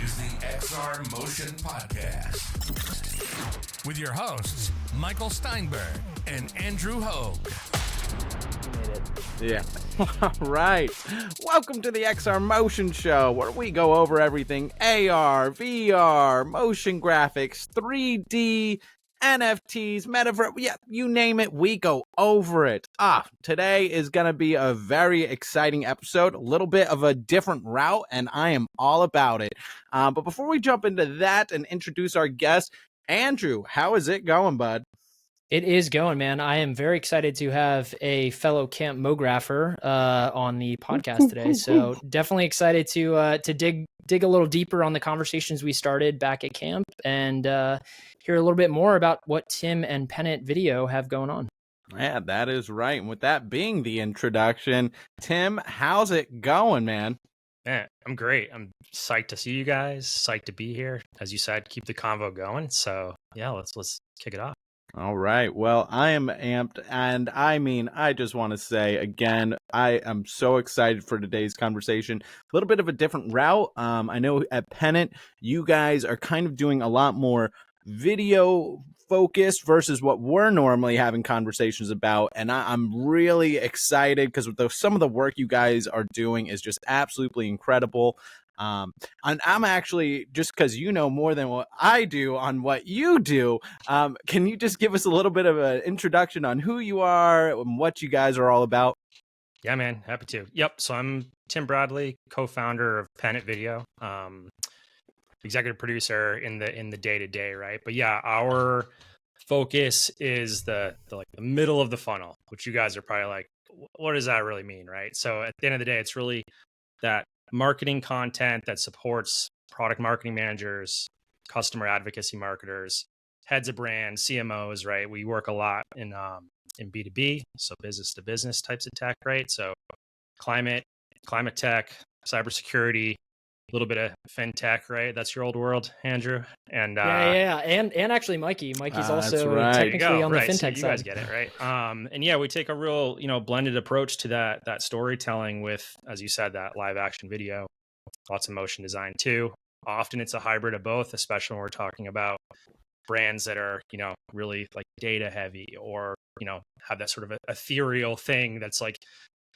is the XR Motion Podcast with your hosts, Michael Steinberg and Andrew Hogue. Yeah. All right. Welcome to the XR Motion Show, where we go over everything AR, VR, motion graphics, 3D, NFTs, metaverse. Yeah, you name it, we go over it. Today is going to be a very exciting episode, a little bit of a different route, and I am all about it. But before we jump into that and introduce our guest, Andrew, how is it going, bud? It is going, man. I am very excited to have a fellow camp mographer on the podcast today. So definitely excited to dig a little deeper on the conversations we started back at camp and hear a little bit more about what Tim and Pennant Video have going on. Yeah, that is right. And with that being the introduction, Tim, how's it going, man? Man, I'm great. I'm psyched to see you guys. Psyched to be here. As you said, keep the convo going. So yeah, let's kick it off. All right. Well, I am amped. And I just want to say again, I am so excited for today's conversation. A little bit of a different route. I know at Pennant, you guys are kind of doing a lot more video focused versus what we're normally having conversations about. And I'm really excited because some of the work you guys are doing is just absolutely incredible. And I'm actually, just because you know more than what I do on what you do, can you just give us a little bit of an introduction on who you are and what you guys are all about? Yeah, man, happy to. Yep. So I'm Tim Bradley, co-founder of Pennant Video, executive producer in the day-to-day, right? But yeah, our focus is the middle of the funnel, which you guys are probably like, what does that really mean, right? So at the end of the day, it's really that marketing content that supports product marketing managers, customer advocacy marketers, heads of brands, CMOs, right? We work a lot in B2B, so business to business types of tech, right? So climate tech, cybersecurity, a little bit of fintech, right? That's your old world, Andrew. And and actually Mikey's also right. technically on the right. fintech So you side. guys get it, right? And yeah, we take a real, blended approach to that storytelling with, as you said, that live action video, lots of motion design too. Often it's a hybrid of both, especially when we're talking about brands that are, really like data heavy or, have that sort of ethereal thing that's like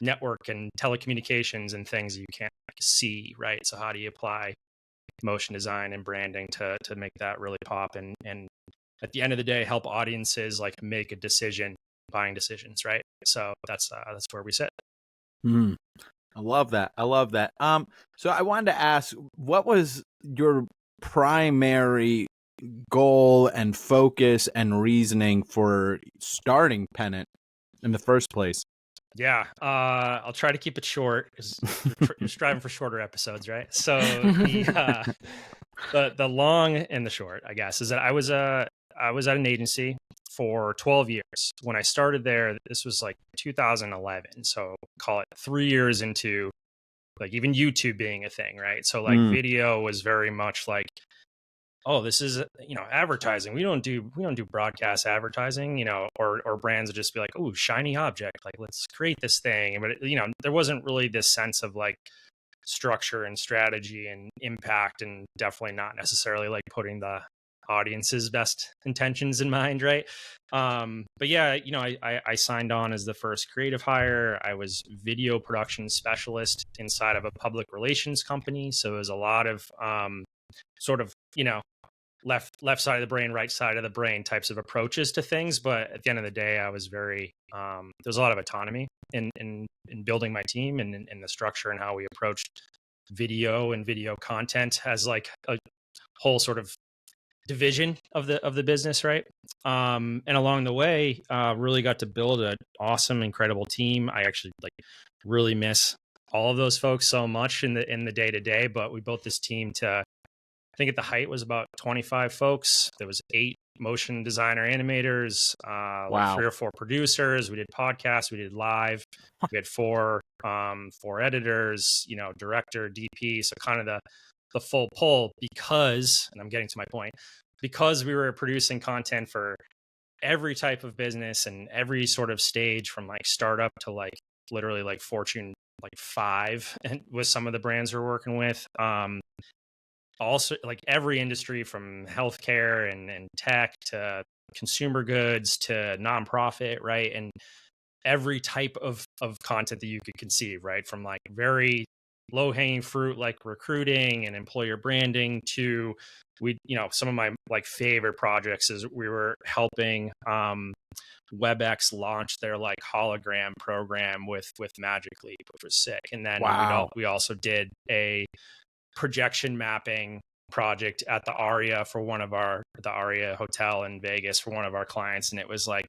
network and telecommunications and things you can't see, right? So how do you apply motion design and branding to make that really pop and at the end of the day help audiences like make a decision, buying decisions, right? So that's where we sit. I love that. So I wanted to ask, what was your primary goal and focus and reasoning for starting Pennant in the first place? Yeah, I'll try to keep it short because you're striving for shorter episodes, right? So the long and the short, I guess, is that I was at an agency for 12 years. When I started there, this was like 2011, so call it 3 years into like even YouTube being a thing, right? So like video was very much like, oh, this is, advertising. We don't do broadcast advertising, or brands would just be like, oh, shiny object. Like, let's create this thing. But, there wasn't really this sense of like structure and strategy and impact, and definitely not necessarily like putting the audience's best intentions in mind. Right. But yeah, I signed on as the first creative hire. I was video production specialist inside of a public relations company. So it was a lot of, sort of, left side of the brain, right side of the brain types of approaches to things. But at the end of the day, I was very, there's a lot of autonomy in building my team and in the structure and how we approached video and video content as like a whole sort of division of the business. Right. And along the way, really got to build an awesome, incredible team. I actually like really miss all of those folks so much in the day to day, but we built this team to, I think at the height was about 25 folks. There was 8 motion designer animators, like 3 or 4 producers. We did podcasts, we did live. We had 4 editors, director, DP. So kind of the full pull because, and I'm getting to my point, because we were producing content for every type of business and every sort of stage from like startup to like literally like Fortune like 5 and with some of the brands we're working with. also like every industry from healthcare and tech to consumer goods to nonprofit, right? And every type of content that you could conceive, right? From like very low hanging fruit, like recruiting and employer branding to some of my like favorite projects is we were helping, WebEx launch their like hologram program with Magic Leap, which was sick. And then Wow. we also did a projection mapping project at the Aria the Aria hotel in Vegas for one of our clients. And it was like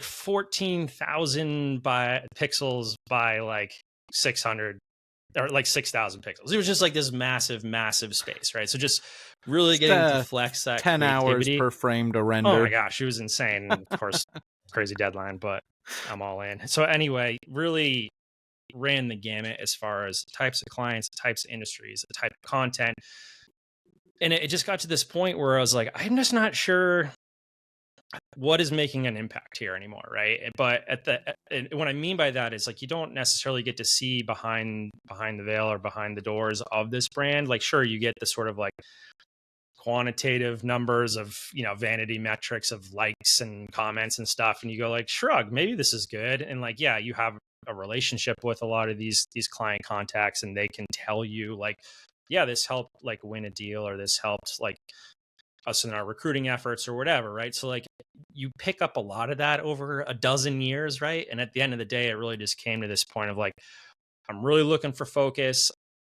14,000 by pixels by like 600 or like 6,000 pixels. It was just like this massive, massive space, right? So just really It's, getting to flex that 10 hours creativity. per frame to render. Oh my gosh, it was insane. And of course, crazy deadline, but I'm all in. So anyway, really ran the gamut as far as types of clients, types of industries, the type of content. And it just got to this point where I was like, I'm just not sure what is making an impact here anymore, right? But what I mean by that is like you don't necessarily get to see behind the veil or behind the doors of this brand. Like sure, you get the sort of like quantitative numbers of vanity metrics of likes and comments and stuff, and you go like shrug, maybe this is good. And like yeah, you have a relationship with a lot of these client contacts, and they can tell you like yeah, this helped like win a deal, or this helped like us in our recruiting efforts or whatever, right? So like you pick up a lot of that over a dozen years, right? And at the end of the day, it really just came to this point of like, I'm really looking for focus.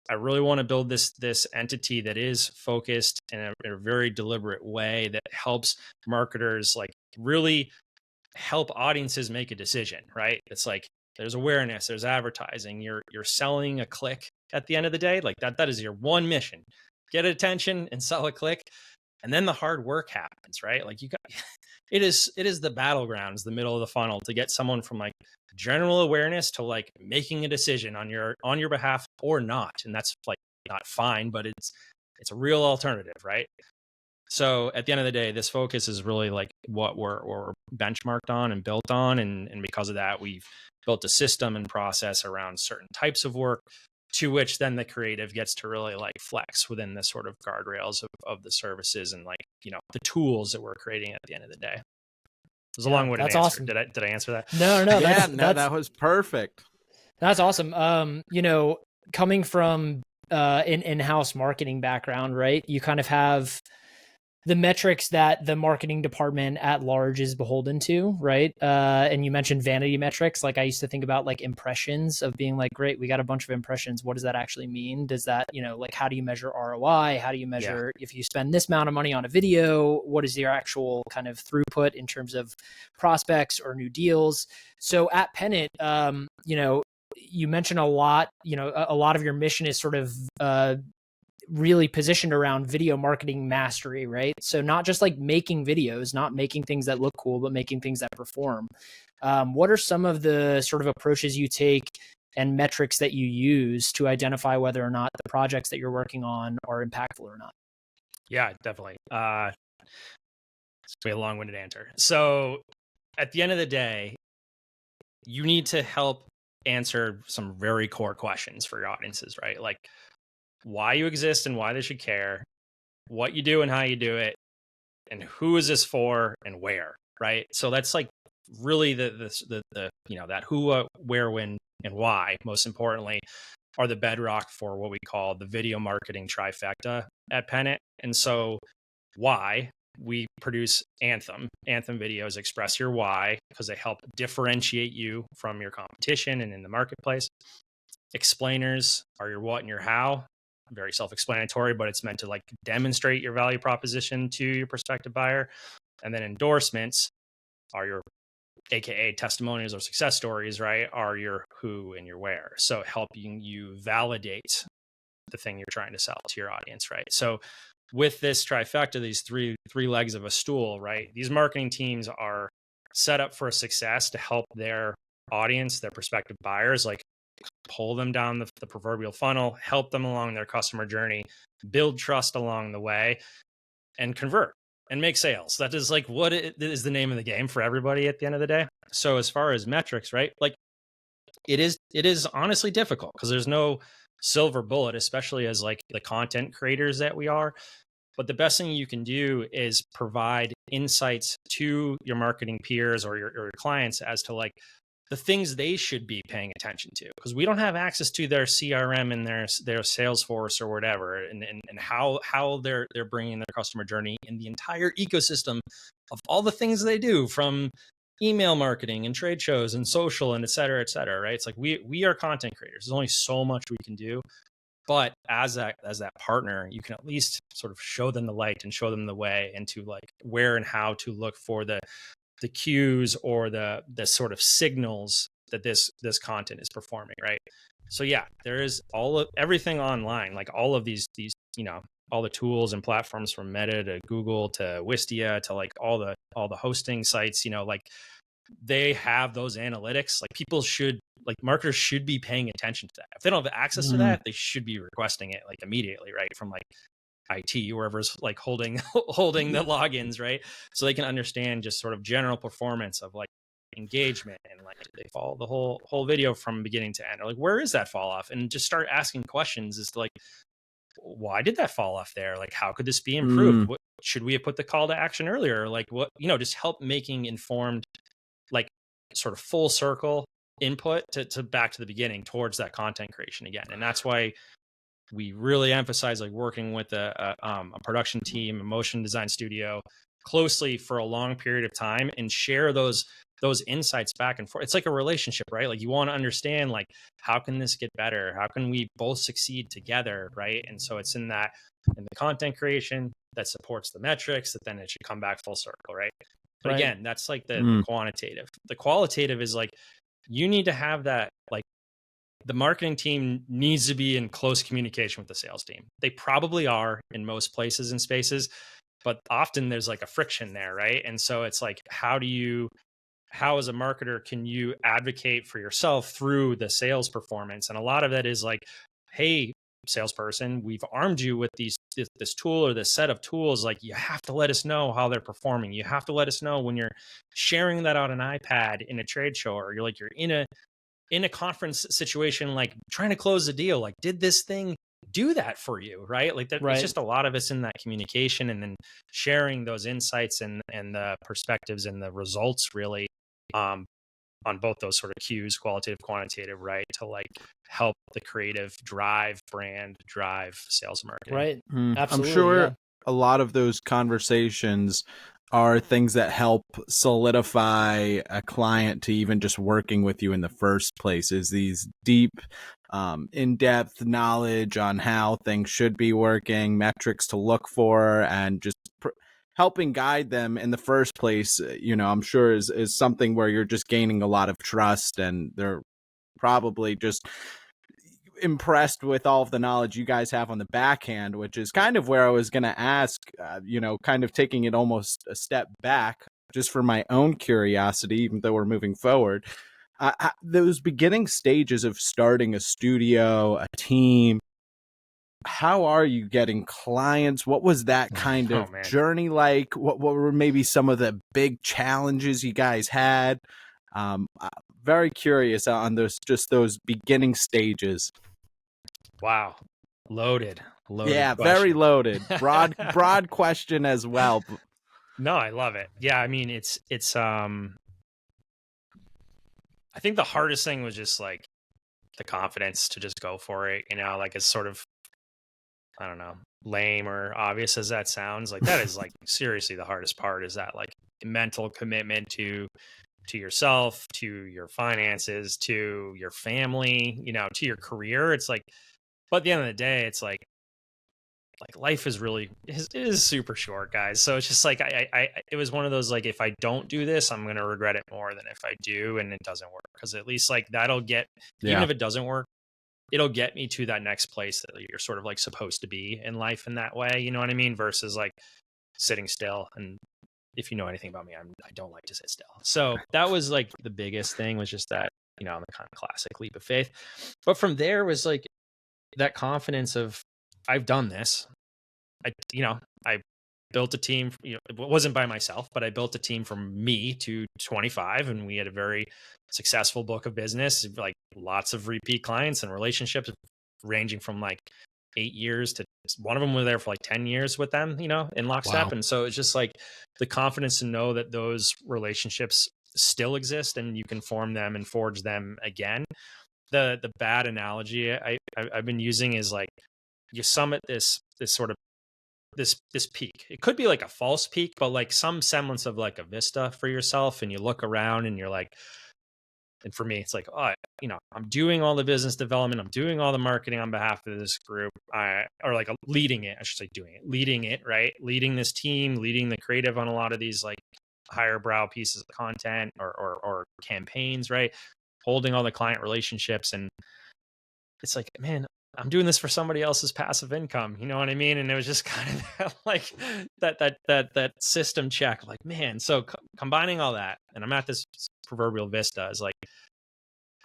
I really want to build this entity that is focused in a very deliberate way that helps marketers like really help audiences make a decision, right? It's like there's awareness, there's advertising, you're selling a click at the end of the day. Like that is your one mission. Get attention and sell a click. And then the hard work happens, right? Like it is the battlegrounds, the middle of the funnel to get someone from like general awareness to like making a decision on your behalf or not. And that's like not fine, but it's a real alternative, right? So at the end of the day, this focus is really like what we're benchmarked on and built on. And because of that, we've built a system and process around certain types of work, to which then the creative gets to really like flex within the sort of guardrails of the services and like, the tools that we're creating at the end of the day. It was a long-winded answer. Awesome. Did I answer that? No. That was perfect. That's awesome. Coming from an in-house marketing background, right? You kind of have the metrics that the marketing department at large is beholden to, right? And you mentioned vanity metrics. Like I used to think about like impressions of being like, great, we got a bunch of impressions. What does that actually mean? Does that, like how do you measure ROI? How do you measure if you spend this amount of money on a video, what is your actual kind of throughput in terms of prospects or new deals? So at Pennant, you mentioned a lot of your mission is sort of, really positioned around video marketing mastery, right? So not just like making videos, not making things that look cool, but making things that perform. What are some of the sort of approaches you take and metrics that you use to identify whether or not the projects that you're working on are impactful or not? Yeah, definitely. It's a long-winded answer. So at the end of the day, you need to help answer some very core questions for your audiences, right? Like why you exist and why they should care, what you do and how you do it, and who is this for and where, right? So that's like really the that who, where, when, and why, most importantly, are the bedrock for what we call the video marketing trifecta at Pennant. And so why we produce Anthem videos express your why, because they help differentiate you from your competition and in the marketplace. Explainers are your what and your how. Very self-explanatory, but it's meant to like demonstrate your value proposition to your prospective buyer. And then endorsements are your AKA testimonials or success stories, right? Are your who and your where. So helping you validate the thing you're trying to sell to your audience, right? So with this trifecta, these three legs of a stool, right? These marketing teams are set up for success to help their audience, their prospective buyers, like pull them down the proverbial funnel, help them along their customer journey, build trust along the way, and convert and make sales. That is like what it is the name of the game for everybody at the end of the day. So as far as metrics, right? Like it is honestly difficult because there's no silver bullet, especially as like the content creators that we are. But the best thing you can do is provide insights to your marketing peers or your clients as to like the things they should be paying attention to, because we don't have access to their CRM and their Salesforce or whatever, and how they're bringing their customer journey in the entire ecosystem of all the things they do, from email marketing and trade shows and social and et cetera, right? It's like we are content creators. There's only so much we can do. But as that partner, you can at least sort of show them the light and show them the way into like where and how to look for the cues or the sort of signals that this content is performing, right? So yeah, there is everything online, like all of these all the tools and platforms from Meta to Google to Wistia to like all the hosting sites, like they have those analytics. Like marketers should be paying attention to that. If they don't have access to that, they should be requesting it like immediately, right? From like IT, wherever's like holding the logins, right? So they can understand just sort of general performance of like engagement, and like did they follow the whole video from beginning to end, or like where is that fall off, and just start asking questions as to like, why did that fall off there? Like, how could this be improved? What should we have put the call to action earlier? Like what, just help making informed, like sort of full circle input to back to the beginning towards that content creation again. And that's why we really emphasize like working with a production team, a motion design studio closely for a long period of time, and share those insights back and forth. It's like a relationship, right? Like you want to understand like, how can this get better? How can we both succeed together, right? And so it's in the content creation that supports the metrics, that then it should come back full circle, right? But right. Again, that's like the quantitative. The qualitative is like, you need to have that, like the marketing team needs to be in close communication with the sales team. They probably are in most places and spaces, but often there's like a friction there, right? And so it's like, how as a marketer can you advocate for yourself through the sales performance? And a lot of that is like, hey, salesperson, we've armed you with this tool or this set of tools. Like, you have to let us know how they're performing. You have to let us know when you're sharing that on an iPad in a trade show, or you're in a conference situation, like trying to close a deal. Like, did this thing do that for you? Right? Like that, right. It's just a lot of it's in that communication, and then sharing those insights and the perspectives and the results really, on both those sort of cues, qualitative, quantitative, right? To like help the creative drive brand, drive sales and marketing. Right. Absolutely. I'm sure a lot of those conversations are things that help solidify a client to even just working with you in the first place, is these deep, in-depth knowledge on how things should be working, metrics to look for, and just helping guide them in the first place, I'm sure is something where you're just gaining a lot of trust, and they're probably just impressed with all of the knowledge you guys have on the backhand, which is kind of where I was going to ask, kind of taking it almost a step back just for my own curiosity, even though we're moving forward. Those beginning stages of starting a studio, a team, how are you getting clients? What was that kind of journey like? What were maybe some of the big challenges you guys had? Very curious on those beginning stages. Wow. Loaded yeah, question. Very loaded. Broad question as well. No, I love it. Yeah, I mean, it's I think the hardest thing was just like the confidence to just go for it, like it's sort of, I don't know, lame or obvious as that sounds. Like that is like seriously the hardest part, is that like mental commitment to yourself, to your finances, to your family, to your career. It's like, but at the end of the day, it's like life is really is super short, guys. So it's just like, it was one of those, like, if I don't do this, I'm going to regret it more than if I do and it doesn't work. Cause at least like that'll get, even if it doesn't work, it'll get me to that next place that you're sort of like supposed to be in life in that way. You know what I mean? Versus like sitting still. And if you know anything about me, I don't like to sit still. So that was like the biggest thing, was just that, the kind of classic leap of faith. But from there was like that confidence of, I've done this. I built a team, it wasn't by myself, but I built a team from me to 25, and we had a very successful book of business, like lots of repeat clients and relationships, ranging from like 8 years to one of them were there for like 10 years with them, you know, in lockstep. Wow. And so it's just like the confidence to know that those relationships still exist and you can form them and forge them again. The bad analogy I've been using is like you summit this sort of this peak. It could be like a false peak, but like some semblance of like a vista for yourself, and you look around and you're like, and for me it's like, oh, you know, I'm doing all the business development, I'm doing all the marketing on behalf of this group, or like leading it, I should say leading it, right? Leading this team, leading the creative on a lot of these like higher brow pieces of content or campaigns, right? Holding all the client relationships. And it's like, man, I'm doing this for somebody else's passive income. You know what I mean? And it was just kind of like that system check, like, man, so combining all that, and I'm at this proverbial vista, is like,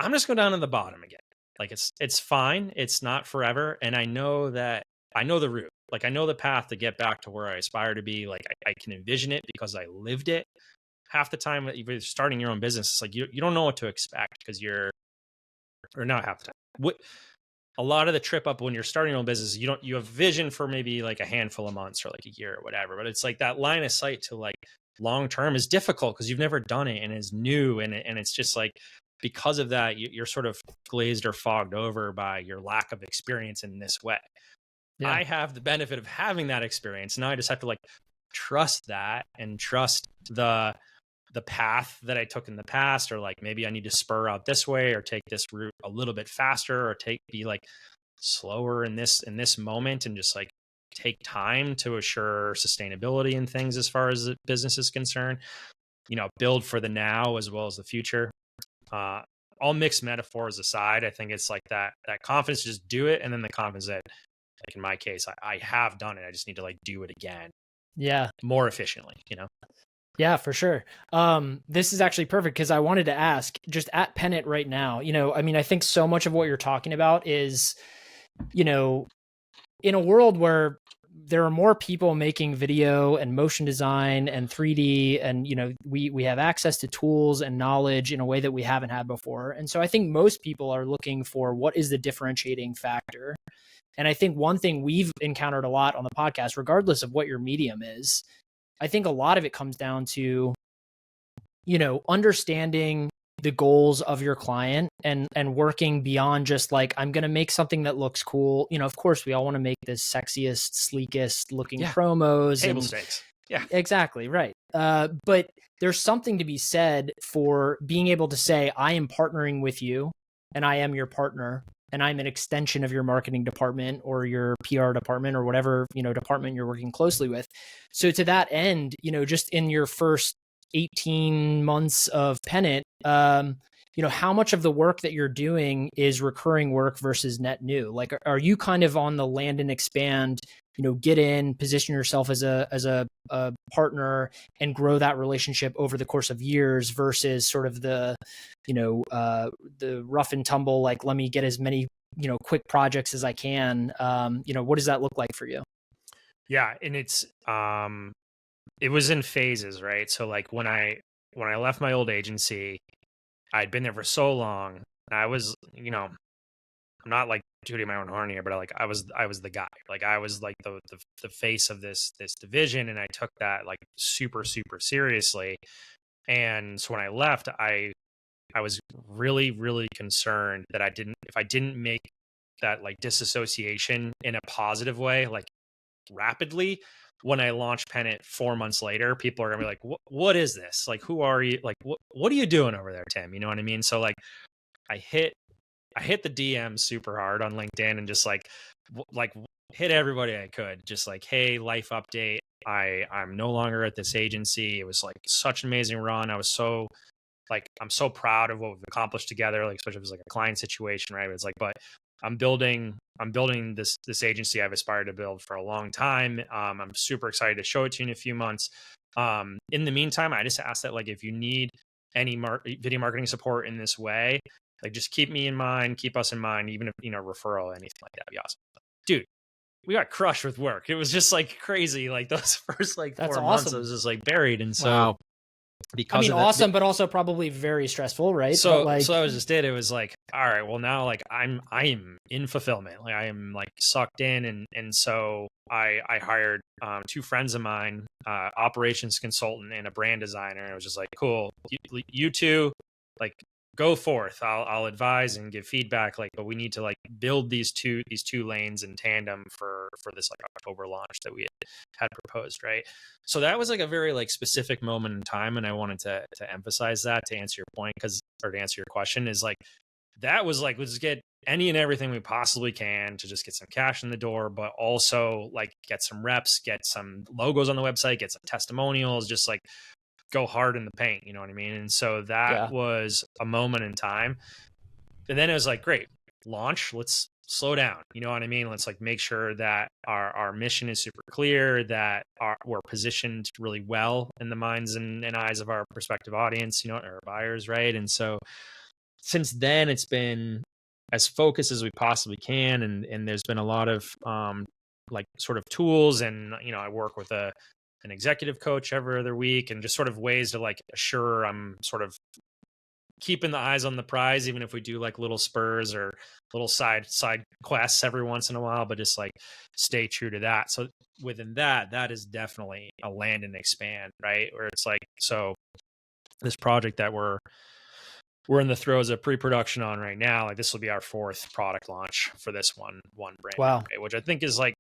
I'm just going down to the bottom again. Like it's fine. It's not forever. And I know the route, like I know the path to get back to where I aspire to be. Like I can envision it because I lived it. Half the time that you're starting your own business, it's like, you don't know what to expect because or not half the time. A lot of the trip up when you're starting your own business, you have vision for maybe like a handful of months or like a year or whatever. But it's like that line of sight to like long term is difficult because you've never done it and it's new. And it's just like, because of that, you're sort of glazed or fogged over by your lack of experience in this way. Yeah. I have the benefit of having that experience. Now I just have to like trust that and trust the path that I took in the past, or like maybe I need to spur out this way or take this route a little bit faster, or be like slower in this moment, and just like take time to assure sustainability in things as far as the business is concerned, you know, build for the now as well as the future. All mixed metaphors aside, I think it's like that confidence to just do it. And then the confidence that, like in my case, I have done it. I just need to like do it again. Yeah. More efficiently, you know? Yeah, for sure. This is actually perfect because I wanted to ask, just at Pennant right now, you know, I mean, I think so much of what you're talking about is, you know, in a world where there are more people making video and motion design and 3D, and, you know, we have access to tools and knowledge in a way that we haven't had before. And so I think most people are looking for what is the differentiating factor. And I think one thing we've encountered a lot on the podcast, regardless of what your medium is, I think a lot of it comes down to, you know, understanding the goals of your client and working beyond just like, I'm going to make something that looks cool. You know, of course, we all want to make the sexiest, sleekest looking promos. Table stakes. Yeah, exactly. Right. But there's something to be said for being able to say, I am partnering with you and I am your partner, and I'm an extension of your marketing department or your PR department or whatever, you know, department you're working closely with. So to that end, you know, just in your first 18 months of Pennant, you know, how much of the work that you're doing is recurring work versus net new? Like, are you kind of on the land and expand, you know, get in, position yourself as a partner and grow that relationship over the course of years versus sort of the, you know, the rough and tumble, like, let me get as many, you know, quick projects as I can. You know, what does that look like for you? Yeah. And it was in phases, right? So like when I left my old agency, I'd been there for so long, and I was, you know, I'm not like tooting my own horn here, but I was the guy. Like I was like the face of this division, and I took that like super, super seriously. And so when I left, I was really, really concerned that if I didn't make that like disassociation in a positive way, like rapidly, when I launched Pennant 4 months later, people are gonna be like, what is this? Like, who are you? Like, what are you doing over there, Tim? You know what I mean? So like, I hit the DM super hard on LinkedIn and just like hit everybody I could. Just like, hey, life update. I'm no longer at this agency. It was like such an amazing run. I was so like, I'm so proud of what we've accomplished together. Like, especially if it was like a client situation, right? It's like, but I'm building this agency I've aspired to build for a long time. I'm super excited to show it to you in a few months. In the meantime, I just ask that, like, if you need any video marketing support in this way, like, just keep me in mind, keep us in mind, even if, you know, referral, anything like that would be awesome. Dude, we got crushed with work. It was just like crazy. Like those first like 4 months, I was just like buried. And so because I mean, of awesome, but also probably very stressful, right? So, but like, so I was just did. It was like, all right, well now, like I am in fulfillment. Like I am like sucked in, and so I hired 2 friends of mine, operations consultant and a brand designer. And I was just like, cool, you two, like go forth. I'll advise and give feedback. Like, but we need to like build these two lanes in tandem for this like October launch that we had proposed, right? So that was like a very like specific moment in time, and I wanted to emphasize that to answer your point, or to answer your question, is like that was like, let's get any and everything we possibly can to just get some cash in the door, but also like get some reps, get some logos on the website, get some testimonials, just like go hard in the paint, you know what I mean? And so that was a moment in time. And then it was like, great, launch, let's slow down, you know what I mean? Let's like make sure that our mission is super clear, that we're positioned really well in the minds and eyes of our prospective audience, you know, our buyers, right? And so since then it's been as focused as we possibly can, and there's been a lot of like sort of tools, and you know, I work with an executive coach every other week, and just sort of ways to like assure I'm sort of keeping the eyes on the prize, even if we do like little spurs or little side quests every once in a while, but just like stay true to that. So within that is definitely a land and expand, right? Where it's like, so this project that we're in the throes of pre-production on right now, like this will be our 4th product launch for this one brand, wow, right? Which I think is like,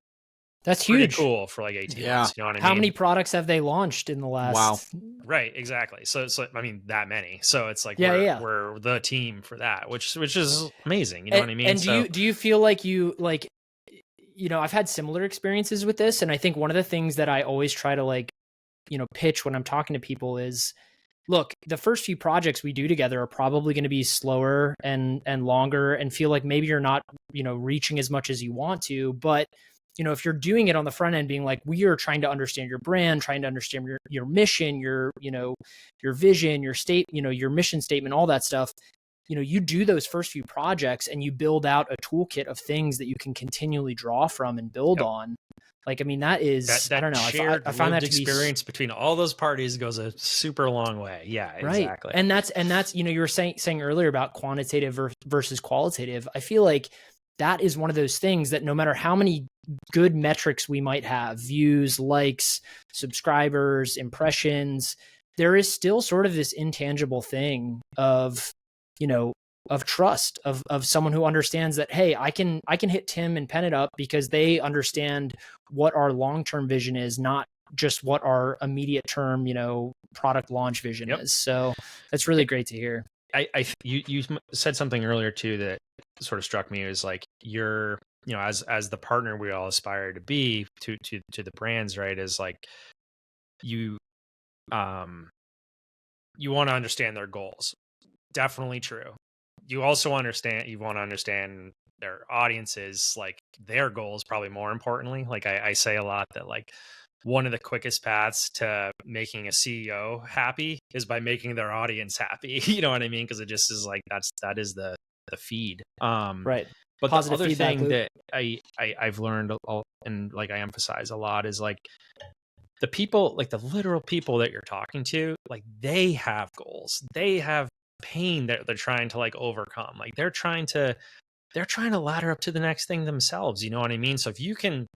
that's pretty huge. cool for like 18 months. You know what I mean? How many products have they launched in the last? Wow. Right. Exactly. So I mean, that many. So it's like, we're the team for that, which is amazing. You know what I mean? And do you feel like you like, you know, I've had similar experiences with this. And I think one of the things that I always try to like, you know, pitch when I'm talking to people is, look, the first few projects we do together are probably going to be slower and longer, and feel like maybe you're not, you know, reaching as much as you want to. But, you know, if you're doing it on the front end, being like, we are trying to understand your brand, trying to understand your mission, your, you know, your vision, your state, you know, your mission statement, all that stuff, you know, you do those first few projects and you build out a toolkit of things that you can continually draw from and build on. Like, I mean, that is, I don't know. I found that experience between all those parties goes a super long way. Yeah, right. Exactly. And that's, you know, you were saying earlier about quantitative versus qualitative. I feel like that is one of those things that no matter how many good metrics we might have, views, likes, subscribers, impressions, there is still sort of this intangible thing of, you know, of trust, of someone who understands that, hey, I can hit Tim and Pennant up because they understand what our long-term vision is, not just what our immediate term, you know, product launch vision is. So that's really great to hear. You said something earlier too that sort of struck me, is like, you're, you know, as the partner we all aspire to be to the brands, right? Is like you want to understand their goals. Definitely true. You also want to understand their audiences, like their goals, probably more importantly. Like I say a lot that like one of the quickest paths to making a CEO happy is by making their audience happy. You know what I mean? Because it just is like, that is the feed. Right. But Positive the other feedback thing loop. that I've learned and like I emphasize a lot is like the people, like the literal people that you're talking to, like they have goals. They have pain that they're trying to like overcome. Like they're trying to ladder up to the next thing themselves. You know what I mean? So if you can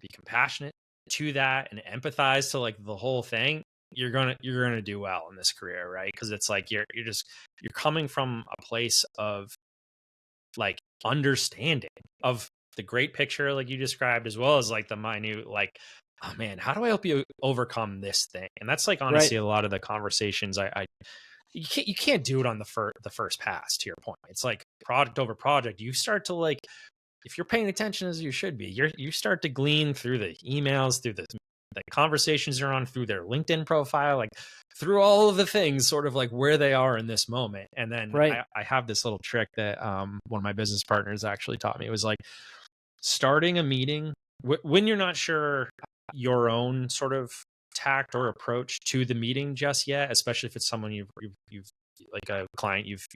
be compassionate to that and empathize to like the whole thing, you're gonna do well in this career, right? Because it's like you're coming from a place of like understanding of the great picture, like you described, as well as like the minute, like, oh man, how do I help you overcome this thing? And that's like honestly a lot of the conversations you can't do it on the first pass. To your point, it's like product over project. You start to like, if you're paying attention as you should be, you start to glean through the emails, through the conversations you're on, through their LinkedIn profile, like through all of the things, sort of like where they are in this moment. And then I have this little trick that one of my business partners actually taught me. It was like starting a meeting when you're not sure your own sort of tact or approach to the meeting just yet, especially if it's someone you've like a client you've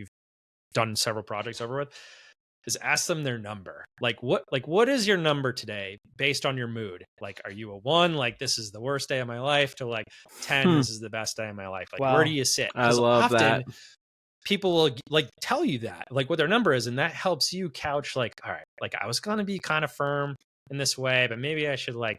done several projects over with. is ask them their number. Like what is your number today based on your mood? Like, are you a 1, like this is the worst day of my life, to like 10, this is the best day of my life? Like, where do Wow. you sit? I Because love often that. people will like tell you that, like what their number is, and that helps you couch like, all right, like I was going to be kind of firm in this way, but maybe I should like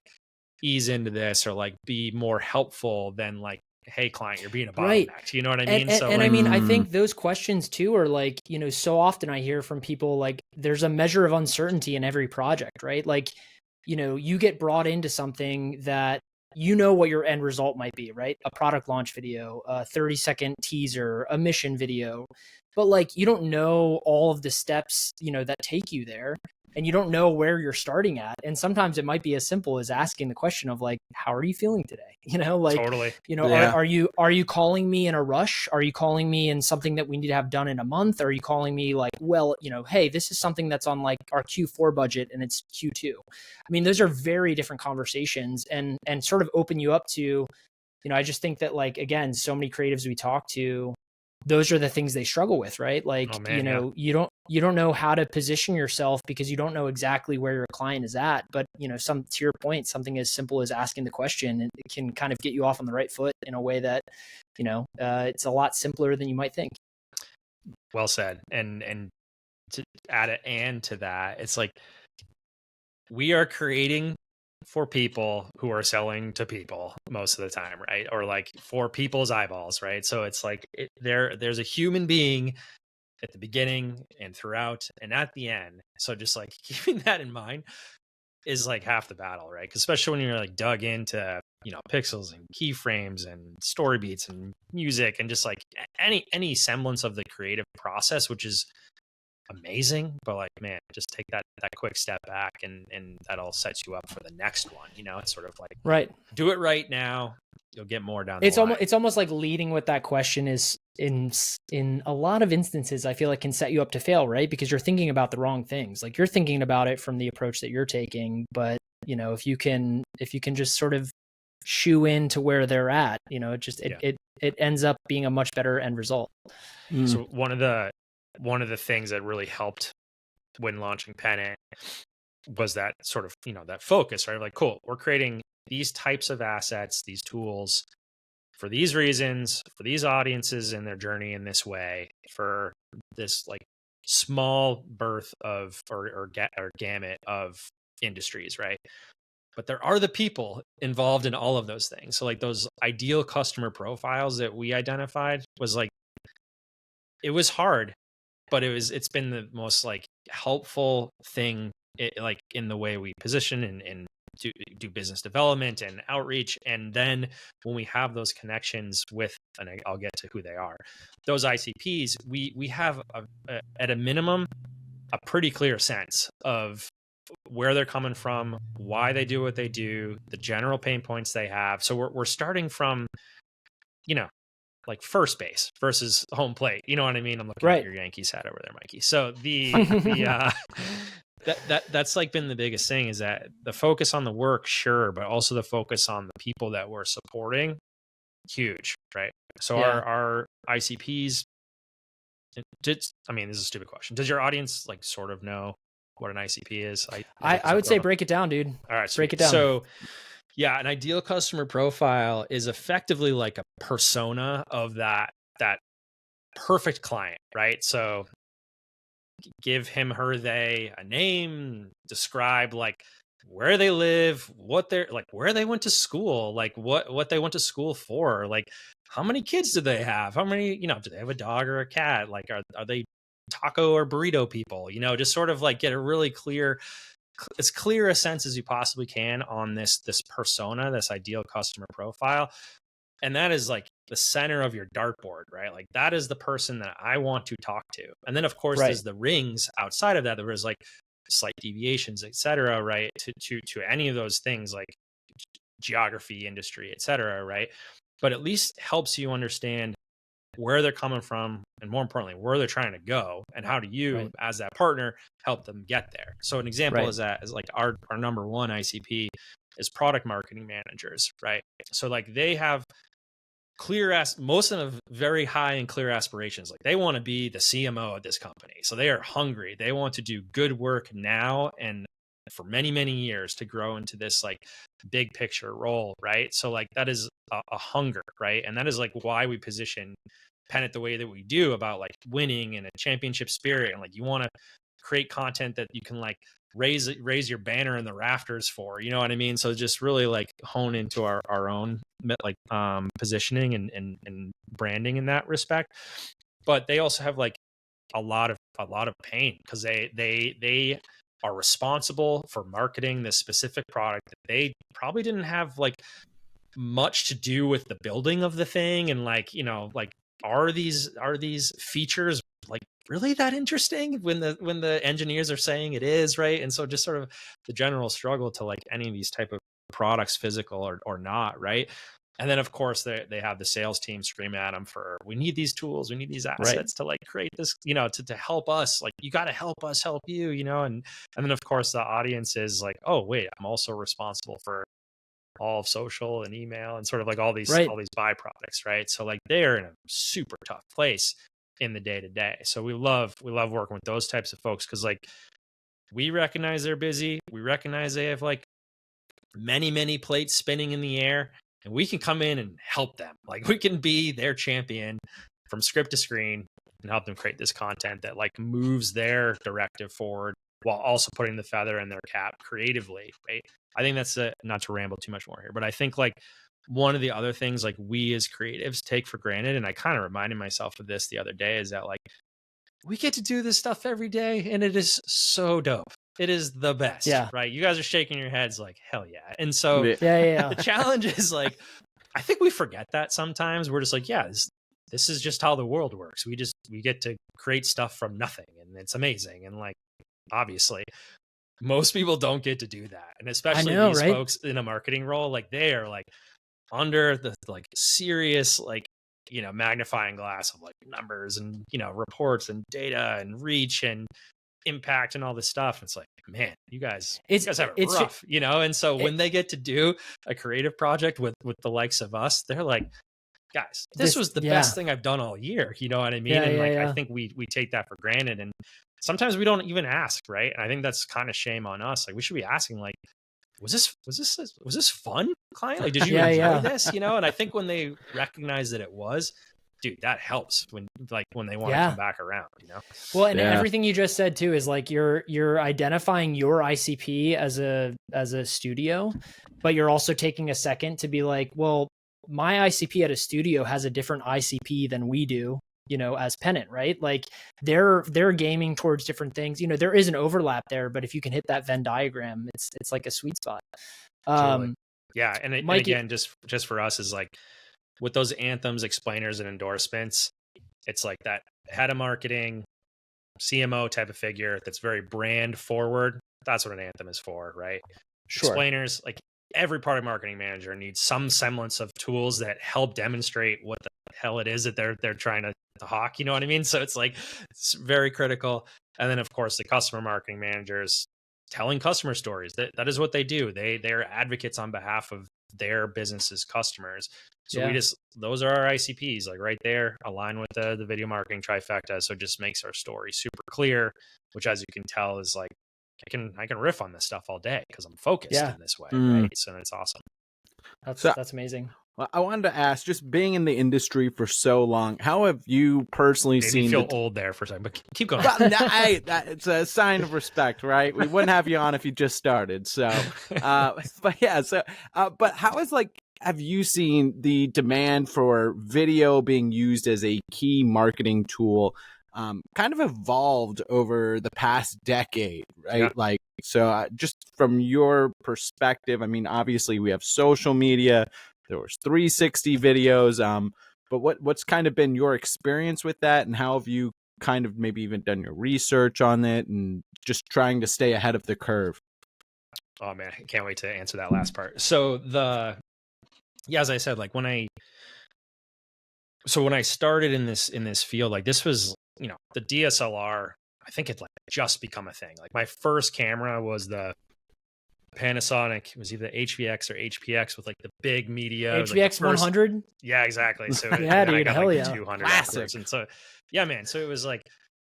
ease into this, or like be more helpful than like, hey client, you're being a Right. bottleneck. You know what I And, mean? and, So and like, I mean, I think those questions too are like, so often I hear from people like there's a measure of uncertainty in every project, right? Like, you get brought into something that what your end result might be, right? A product launch video, a 30-second teaser, a mission video. But like, you don't know all of the steps, that take you there. And you don't know where you're starting at. And sometimes it might be as simple as asking the question of like, how are you feeling today? Like, totally. Yeah. are you calling me in a rush? Are you calling me in something that we need to have done in a month? Are you calling me like, well, hey, this is something that's on like our Q4 budget and it's Q2. I mean, those are very different conversations and sort of open you up to, I just think that like, again, so many creatives we talk to, those are the things they struggle with, right? Like, Oh, man, yeah. you don't know how to position yourself because you don't know exactly where your client is at. But, to your point, something as simple as asking the question, it can kind of get you off on the right foot in a way that, it's a lot simpler than you might think. Well said. And to add an and to that, it's like we are creating for people who are selling to people most of the time, right? Or like for people's eyeballs, right? So it's like there's a human being at the beginning and throughout and at the end. So just like keeping that in mind is like half the battle, right? 'Cause especially when you're like dug into, pixels and keyframes and story beats and music and just like any semblance of the creative process, which is amazing. But like, man, just take that quick step back and that'll set you up for the next one. It's sort of like, Right. do it right now. You'll get more down the line. It's almost like leading with that question is in a lot of instances, I feel like can set you up to fail, right? Because you're thinking about the wrong things. Like you're thinking about it from the approach that you're taking. But, if you can just sort of shoe in to where they're at, it ends up being a much better end result. So one of the things that really helped when launching Pennant was that sort of, that focus, right? Like, cool, we're creating these types of assets, these tools for these reasons, for these audiences in their journey in this way, for this like small birth of or gamut of industries, right? But there are the people involved in all of those things. So like those ideal customer profiles that we identified was like, it was hard, but it's been the most like helpful thing, like in the way we position and do business development and outreach. And then when we have those connections with, and I'll get to who they are, those ICPs, we have at a minimum, a pretty clear sense of where they're coming from, why they do what they do, the general pain points they have. So we're starting from, like first base versus home plate. You know what I mean? I'm looking at your Yankees hat over there, Mikey. So that's like been the biggest thing, is that the focus on the work, sure, but also the focus on the people that we're supporting, huge, right? So our ICPs, this is a stupid question. Does your audience like sort of know what an ICP is? I would say break it down, dude. All right, break it down. So yeah, an ideal customer profile is effectively like a persona of that perfect client, right? So give him, her, they a name, describe like where they live, what they're like, where they went to school, like what they went to school for, like how many kids do they have, how many, do they have a dog or a cat, like are they taco or burrito people, just sort of like get a really clear, as clear a sense as you possibly can on this persona, this ideal customer profile. And that is like the center of your dartboard, right? Like that is the person that I want to talk to. And then of course there's the rings outside of that. There was like slight deviations, et cetera, right? To any of those things like geography, industry, et cetera, right? But at least helps you understand where they're coming from, and more importantly, where they're trying to go, and how do you, as that partner, help them get there. So an example is like our number one ICP is product marketing managers, right? So like they have most of them have very high and clear aspirations. Like they want to be the CMO of this company. So they are hungry. They want to do good work now and for many, many years to grow into this like big picture role. Right. So like that is a hunger. Right. And that is like why we position Pennant the way that we do, about like winning and a championship spirit. And like, you want to create content that you can like raise your banner in the rafters for, you know what I mean? So just really like hone into our own like positioning and branding in that respect. But they also have like a lot of pain, because they are responsible for marketing this specific product that they probably didn't have like much to do with the building of the thing. And like, you know, like are these features like really that interesting when the engineers are saying it is, right? And so just sort of the general struggle to like any of these type of products, physical or not, right? And then of course they have the sales team scream at them for, we need these tools, we need these assets to like create this, you know, to help us, like you got to help us help you, you know. And then of course the audience is like, oh wait, I'm also responsible for all of social and email and sort of like all these byproducts, right? So like they're in a super tough place in the day to day. So we love working with those types of folks, because like we recognize they're busy, we recognize they have like many plates spinning in the air, and we can come in and help them. Like we can be their champion from script to screen and help them create this content that like moves their directive forward while also putting the feather in their cap creatively, right? I think that's not to ramble too much more here, but I think like one of the other things like we as creatives take for granted, and I kind of reminded myself of this the other day, is that like we get to do this stuff every day and it is so dope. It is the best, right? You guys are shaking your heads like, hell yeah. And so the challenge is like, I think we forget that sometimes. We're just like, yeah, this is just how the world works. We get to create stuff from nothing, and it's amazing. And like, obviously most people don't get to do that. And especially these folks in a marketing role, like they are like under the like serious, like, you know, magnifying glass of like numbers and, you know, reports and data and reach and impact and all this stuff. It's like, man, you guys have it rough, you know? And so when they get to do a creative project with the likes of us, they're like, guys, this was the best thing I've done all year. You know what I mean? I think we take that for granted, and sometimes we don't even ask, right? And I think that's kind of shame on us. Like we should be asking, like, was this fun, client? Like, did you enjoy this? You know? And I think when they recognize that it was, dude, that helps when they want to come back around, you know? Well, and everything you just said too is like you're identifying your ICP as a studio, but you're also taking a second to be like, well, my ICP at a studio has a different ICP than we do, you know, as Pennant, right? Like they're gaming towards different things. You know, there is an overlap there, but if you can hit that Venn diagram, it's like a sweet spot. Yeah. And again, just for us is like with those anthems, explainers, and endorsements, it's like that head of marketing, CMO type of figure that's very brand forward. That's what an anthem is for, right? Sure. Explainers, like every product marketing manager needs some semblance of tools that help demonstrate what the hell it is that they're trying to hawk. You know what I mean? So it's like, it's very critical. And then of course the customer marketing managers telling customer stories. That is what they do. They're advocates on behalf of their business's customers. So those are our ICPs, like right there, align with the video marketing trifecta. So it just makes our story super clear, which as you can tell is like, I can riff on this stuff all day because I'm focused in this way, right? So it's awesome. That's amazing. Well, I wanted to ask, just being in the industry for so long, how have you personally seen? You feel old there for a second, but keep going. Well, it's a sign of respect, right? We wouldn't have you on if you just started. So, but how is like, have you seen the demand for video being used as a key marketing tool kind of evolved over the past decade, right? Yeah. Like, so just from your perspective, I mean, obviously we have social media, there was 360 videos, but what's kind of been your experience with that, and how have you kind of maybe even done your research on it and just trying to stay ahead of the curve? Oh man, I can't wait to answer that last part. So as I said, like when I started in this field, like this was, you know, the DSLR, I think it like just become a thing. Like my first camera was the Panasonic. It was either HVX or HPX with like the big media. HVX 100. Yeah, exactly. So yeah, dude, I got hell like yeah, 200 Classic. afterwards. And so, yeah, man. So it was like,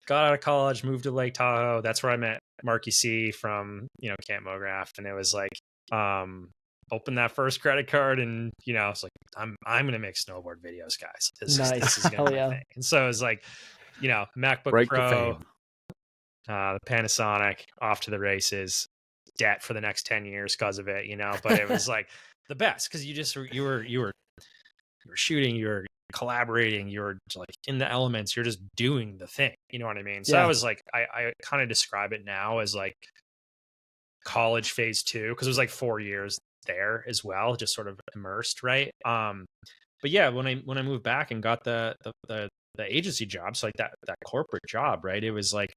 got out of college, moved to Lake Tahoe. That's where I met Marky C from, Camp Mograph. And it was like, opened that first credit card, and it's like, I'm gonna make snowboard videos, guys. This is gonna be my thing. And so it was like, MacBook Break the Pro, fame. the Panasonic, off to the races, debt for the next 10 years because of it, but it was like the best because you were shooting, you were collaborating, you were like in the elements, you're just doing the thing, you know what I mean? So I was like, I kind of describe it now as like college phase 2, because it was like 4 years there as well, just sort of immersed, right? But yeah, when I moved back and got the agency job, so like that corporate job, right? It was like,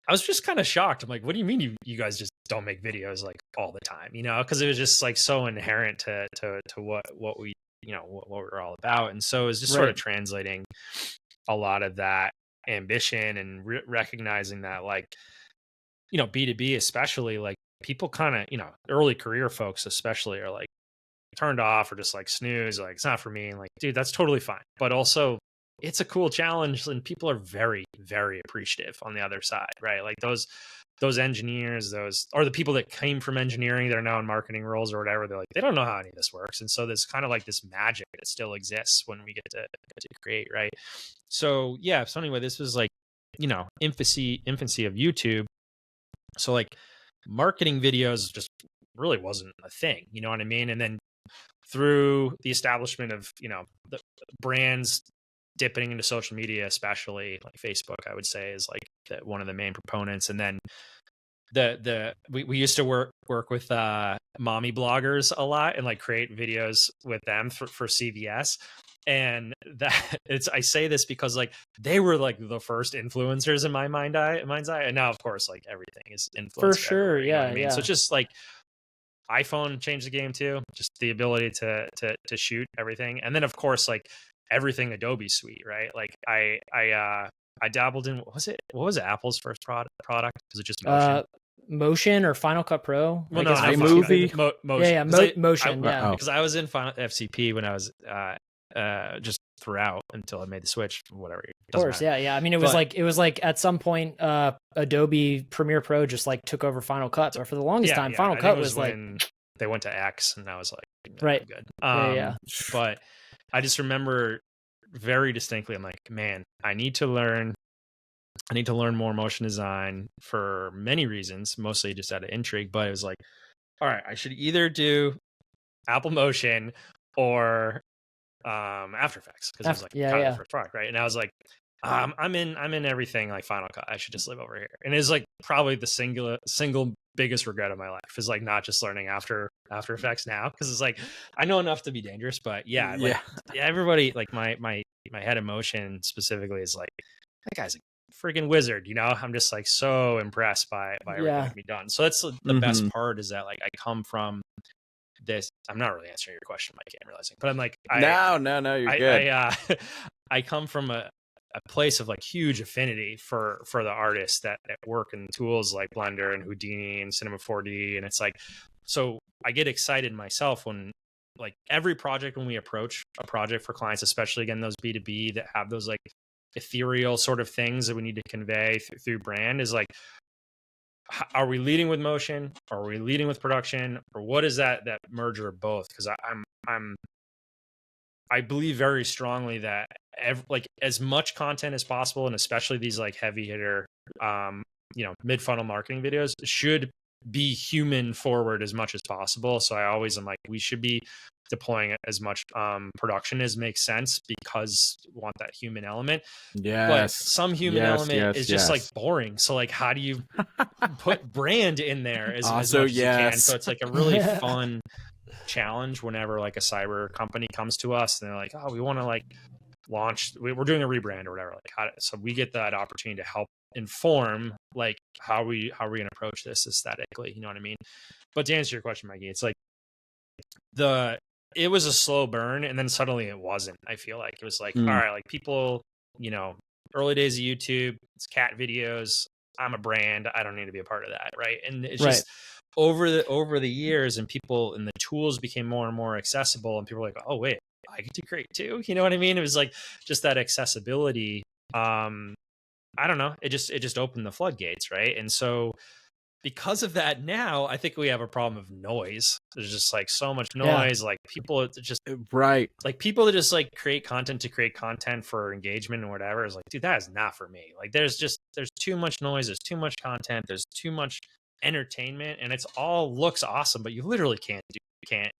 I was just kind of shocked. I'm like, what do you mean you guys just don't make videos like all the time? Because it was just like so inherent to what we what we're all about. And so it was just sort of translating a lot of that ambition and recognizing that, like, B2B especially, like people kind of, early career folks especially are like turned off or just like snooze, like it's not for me. And like, dude, that's totally fine. But also it's a cool challenge, and people are very, very appreciative on the other side, right? Like those engineers, those are the people that came from engineering that are now in marketing roles or whatever. They're like, they don't know how any of this works. And so there's kind of like this magic that still exists when we get to create, right? So yeah. So anyway, this was like, infancy of YouTube. So like marketing videos just really wasn't a thing, you know what I mean? And then through the establishment of, the brands dipping into social media, especially like Facebook, I would say is like one of the main proponents. And then we used to work with mommy bloggers a lot and like create videos with them for CVS. And I say this because like they were like the first influencers in my mind's eye. And now of course like everything is influenced for sure. You know what I mean? So it's just like iPhone changed the game too, just the ability to shoot everything. And then of course like everything Adobe suite, right? Like I dabbled in, what was Apple's first product? Was it just Motion? Motion or Final Cut Pro? Well, no, iMovie. Motion. Motion. Because I was in Final FCP when I was just throughout until I made the switch. Whatever. Of course, yeah. I mean, it was like at some point, Adobe Premiere Pro just like took over Final Cut, but for the longest time, Final Cut was like they went to X, and I was like, right, good. But I just remember very distinctly, I'm like, man, I need to learn more motion design for many reasons, mostly just out of intrigue. But it was like, all right, I should either do Apple Motion or After Effects, because it was like the first product, right? And I was like, I'm in everything like Final Cut. I should just live over here. And it's like probably the single biggest regret of my life is like not just learning After Effects now, because it's like I know enough to be dangerous, but everybody, like my head of motion specifically is like, that guy's a freaking wizard, I'm just like so impressed by everything that can be done. So that's the best part, is that like I come from this. I'm not really answering your question, Mike, I'm realizing, but I'm like, no, you're good. I come from a place of like huge affinity for the artists that work in tools like Blender and Houdini and Cinema 4D. And it's like, so I get excited myself when like every project, when we approach a project for clients, especially again, those B2B that have those like ethereal sort of things that we need to convey through brand, is like, are we leading with motion? Are we leading with production? Or what is that merger of both? Because I believe very strongly that like as much content as possible, and especially these like heavy hitter, mid funnel marketing videos, should be human forward as much as possible. So I always am like, we should be deploying as much production as makes sense, because we want that human element. But some human element is just like boring. So like, how do you put brand in there as much as you can? So it's like a really fun challenge whenever like a cyber company comes to us and they're like, oh, we want to like launch, we're doing a rebrand or whatever. Like, so we get that opportunity to help inform like how are we going to approach this aesthetically, you know what I mean? But to answer your question, Mikey, it's like it was a slow burn, and then suddenly it wasn't. I feel like it was like, all right, like people, early days of YouTube, it's cat videos. I'm a brand. I don't need to be a part of that, right? And it's just over the years, and people and the tools became more and more accessible, and people were like, oh wait, I get to create too. You know what I mean? It was like just that accessibility. I don't know. It just opened the floodgates, right? And so because of that, now I think we have a problem of noise. There's just like so much noise. Like people just right. Like people that just like create content to create content for engagement and whatever is like, dude, that is not for me. Like there's too much noise. There's too much content. There's too much entertainment, and it's all looks awesome, but you literally can't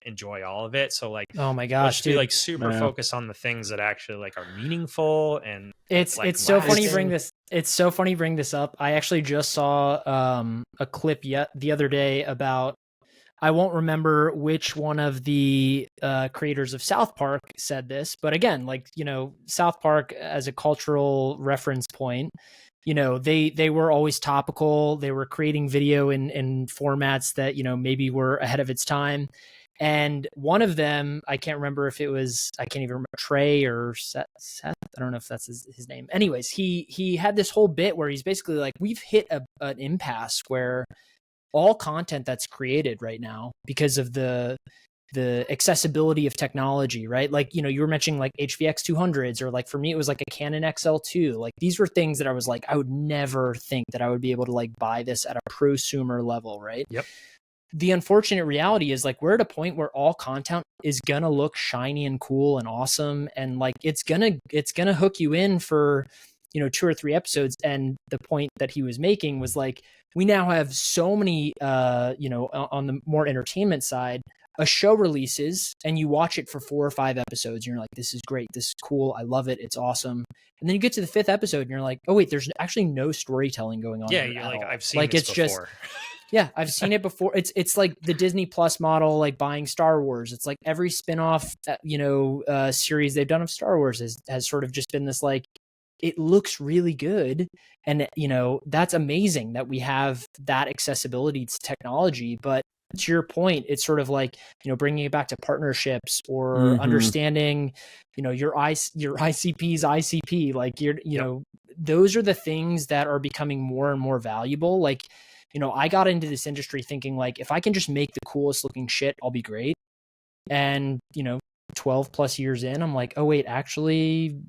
enjoy all of it. So like, oh my gosh, let's dude. be like super focused on the things that actually like are meaningful. And it's like, so funny you bring this. It's so funny you bring this up. I actually just saw a clip the other day about, I won't remember which one of the creators of South Park said this, but again, like, you know, South Park as a cultural reference point, you know, they were always topical. They were creating video in formats that, you know, maybe were ahead of its time. And one of them, I can't remember if it was, I can't even remember, Trey or Seth. I don't know if that's his name. Anyways, he had this whole bit where he's basically like, we've hit an impasse where all content that's created right now, because of the accessibility of technology, right? Like, you know, you were mentioning like HVX 200s, or like for me, it was like a Canon XL2. Like these were things that I was like, I would never think that I would be able to like buy this at a prosumer level, right? Yep. The unfortunate reality is like, we're at a point where all content is going to look shiny and cool and awesome. And like, it's going to hook you in for, you know, 2 or 3 episodes. And the point that he was making was like, we now have so many, you know, on the more entertainment side, a show releases and you watch it for 4 or 5 episodes. And you're like, this is great. This is cool. I love it. It's awesome. And then you get to the 5th episode and you're like, oh wait, there's actually no storytelling going on. Yeah. You're like, all. I've seen like, this it's before. Just, yeah, I've seen it before. It's like the Disney Plus model, like buying Star Wars. It's like every spinoff, you know, series they've done of Star Wars has sort of just been this, like, it looks really good. And, you know, that's amazing that we have that accessibility to technology. But to your point, it's sort of like, you know, bringing it back to partnerships or understanding, you know, your ICP's ICP, like you know, those are the things that are becoming more and more valuable. Like, you know, I got into this industry thinking like, if I can just make the coolest looking shit, I'll be great. And, you know, 12 plus years in, I'm like, oh wait, actually,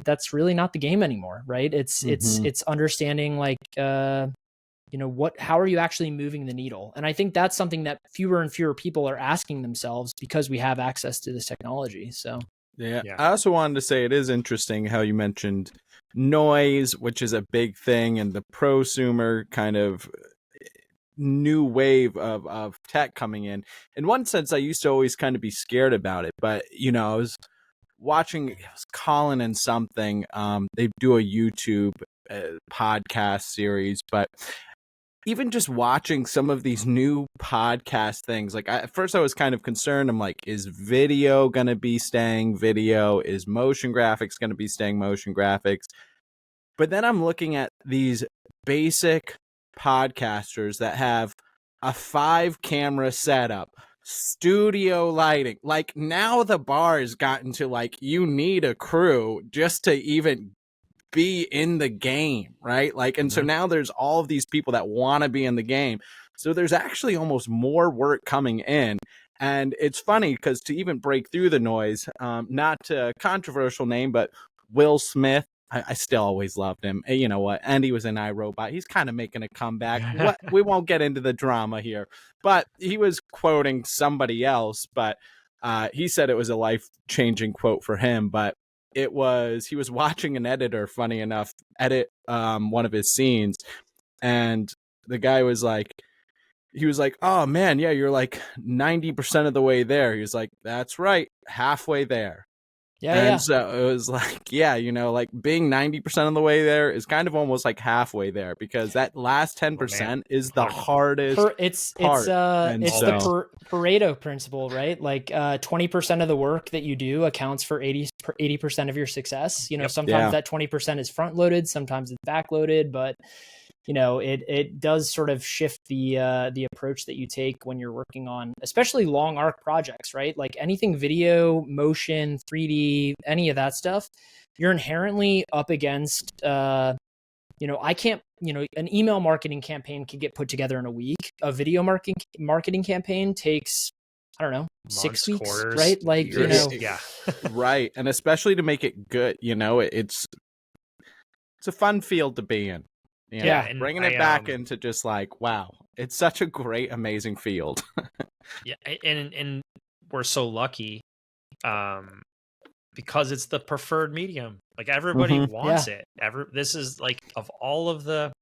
that's really not the game anymore. Right. It's understanding like, you know, how are you actually moving the needle? And I think that's something that fewer and fewer people are asking themselves because we have access to this technology. So, yeah. I also wanted to say it is interesting how you mentioned noise, which is a big thing, and the prosumer kind of new wave of tech coming in. In one sense, I used to always kind of be scared about it, but, you know, I was watching Colin and something. They do a YouTube podcast series, but even just watching some of these new podcast things, like at first I was kind of concerned. I'm like, is video going to be staying video? Is motion graphics going to be staying motion graphics? But then I'm looking at these basic podcasters that have a 5-camera setup, studio lighting. Like now the bar has gotten to like, you need a crew just to even be in the game, right? Like, and so now there's all of these people that want to be in the game. So there's actually almost more work coming in. And it's funny because to even break through the noise, not a controversial name, but Will Smith, I still always loved him. You know what? And he was in iRobot. He's kind of making a comeback. We won't get into the drama here, but he was quoting somebody else, but he said it was a life-changing quote for him. But he was watching an editor, funny enough, edit one of his scenes, and the guy was like, oh man, yeah, you're like 90% of the way there. He was like, that's right, halfway there. And so it was like, yeah, you know, like being 90% of the way there is kind of almost like halfway there, because that last 10% is the hardest part. It's the Pareto principle, right? Like 20% of the work that you do accounts for 80% of your success. You know, sometimes that 20% is front loaded, sometimes it's back loaded, but you know, it does sort of shift the approach that you take when you're working on, especially long arc projects, right? Like anything video, motion, 3D, any of that stuff, you're inherently up against, I can't, an email marketing campaign can get put together in a week. A video marketing campaign takes, I don't know, Months, 6 weeks, quarters, right? Like, years. Yeah. Right. And especially to make it good, it's a fun field to be in. Yeah, and bringing it back into just like, wow, it's such a great, amazing field. Yeah, and we're so lucky because it's the preferred medium. Like everybody wants it. This is like, of all of the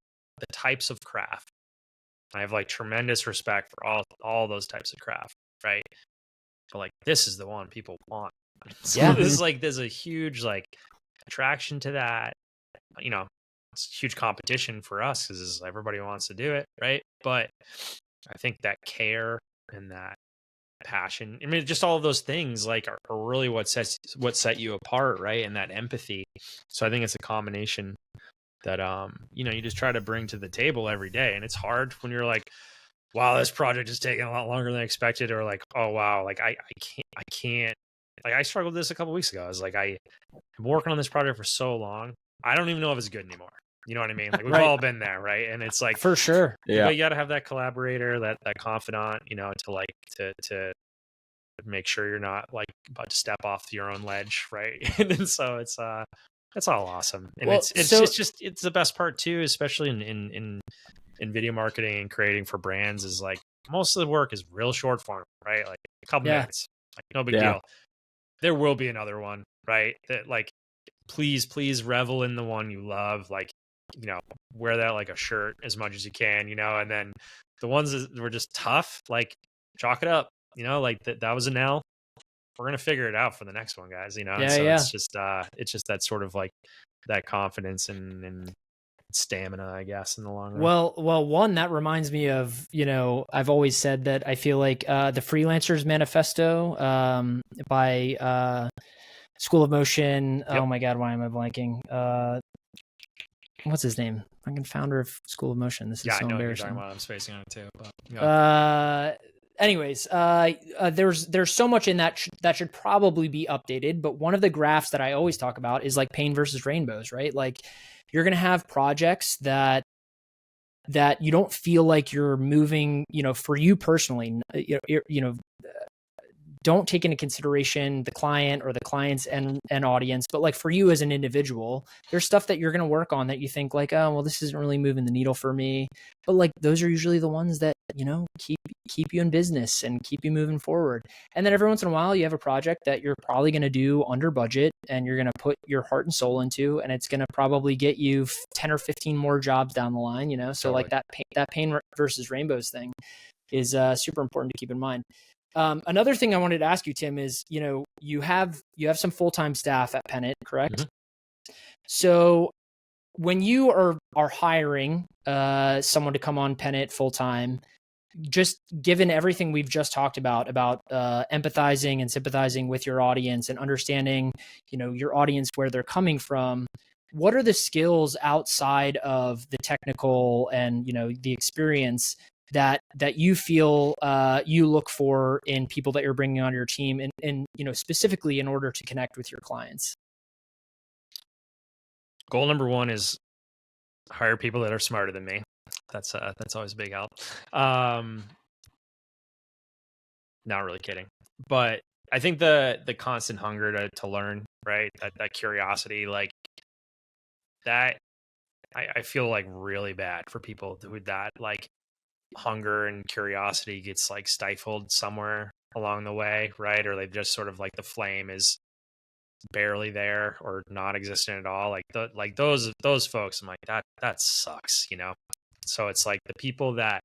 types of craft, I have like tremendous respect for all those types of craft, right? But like, this is the one people want. So there's a huge like attraction to that. It's huge competition for us because everybody wants to do it, right? But I think that care and that passion, I mean, just all of those things like are really what set you apart, right? And that empathy. So I think it's a combination that you just try to bring to the table every day. And it's hard when you're like, wow, this project is taking a lot longer than I expected, or like, oh wow, like I can't like, I struggled with this a couple weeks ago. I was like, I'm working on this project for so long, I don't even know if it's good anymore. You know what I mean? Like, we've all been there, right? And it's like, for sure. Yeah. But you got to have that collaborator, that confidant, to like to make sure you're not like about to step off your own ledge, right? And so it's all awesome, and it's the best part too, especially in video marketing and creating for brands, is like most of the work is real short form, right? Like a couple minutes, like no big deal. There will be another one, right? That like, please revel in the one you love, like, wear that like a shirt as much as you can, and then the ones that were just tough, like, chalk it up, like that was an L. We're going to figure it out for the next one, guys, It's just that sort of like that confidence and stamina, I guess, in the long run. Well, one, that reminds me of, I've always said that I feel like the Freelancer's Manifesto by School of Motion. Yep. Oh my God, why am I blanking? What's his name? Fucking founder of School of Motion. This is so embarrassing. I'm spacing on it too. But, anyways, there's so much in that that should probably be updated. But one of the graphs that I always talk about is like pain versus rainbows, right? Like, you're going to have projects that you don't feel like you're moving, for you personally, don't take into consideration the client or the client's and audience, but like for you as an individual, there's stuff that you're going to work on that you think like, oh, well, this isn't really moving the needle for me. But like, those are usually the ones that, keep you in business and keep you moving forward. And then every once in a while you have a project that you're probably going to do under budget and you're going to put your heart and soul into, and it's going to probably get you 10 or 15 more jobs down the line, So totally. Like that pain versus rainbows thing is super important to keep in mind. Another thing I wanted to ask you, Tim, is, you have some full-time staff at Pennant, correct? Mm-hmm. So when you are hiring someone to come on Pennant full-time, just given everything we've just talked about empathizing and sympathizing with your audience and understanding, your audience, where they're coming from, what are the skills outside of the technical and, the experience that you feel you look for in people that you're bringing on your team, and specifically in order to connect with your clients? Goal number one is hire people that are smarter than me. That's always a big help. Not really kidding, but I think the constant hunger to learn, right? That curiosity, like that, I feel like really bad for people who that like hunger and curiosity gets like stifled somewhere along the way, right? Or they just sort of like the flame is barely there or non-existent at all. Like those folks, I'm like, that sucks, So it's like the people that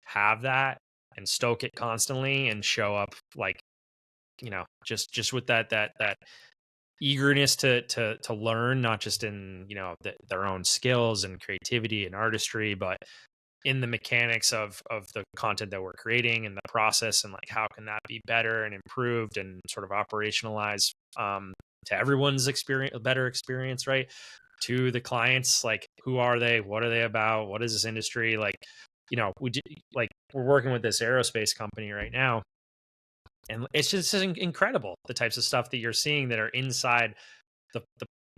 have that and stoke it constantly and show up like, just with that eagerness to learn, not just in, their own skills and creativity and artistry, but in the mechanics of the content that we're creating and the process, and like, how can that be better and improved and sort of operationalized to everyone's experience, a better experience, right? To the clients, like, who are they? What are they about? What is this industry? Like, we're working with this aerospace company right now, and it's just incredible the types of stuff that you're seeing that are inside the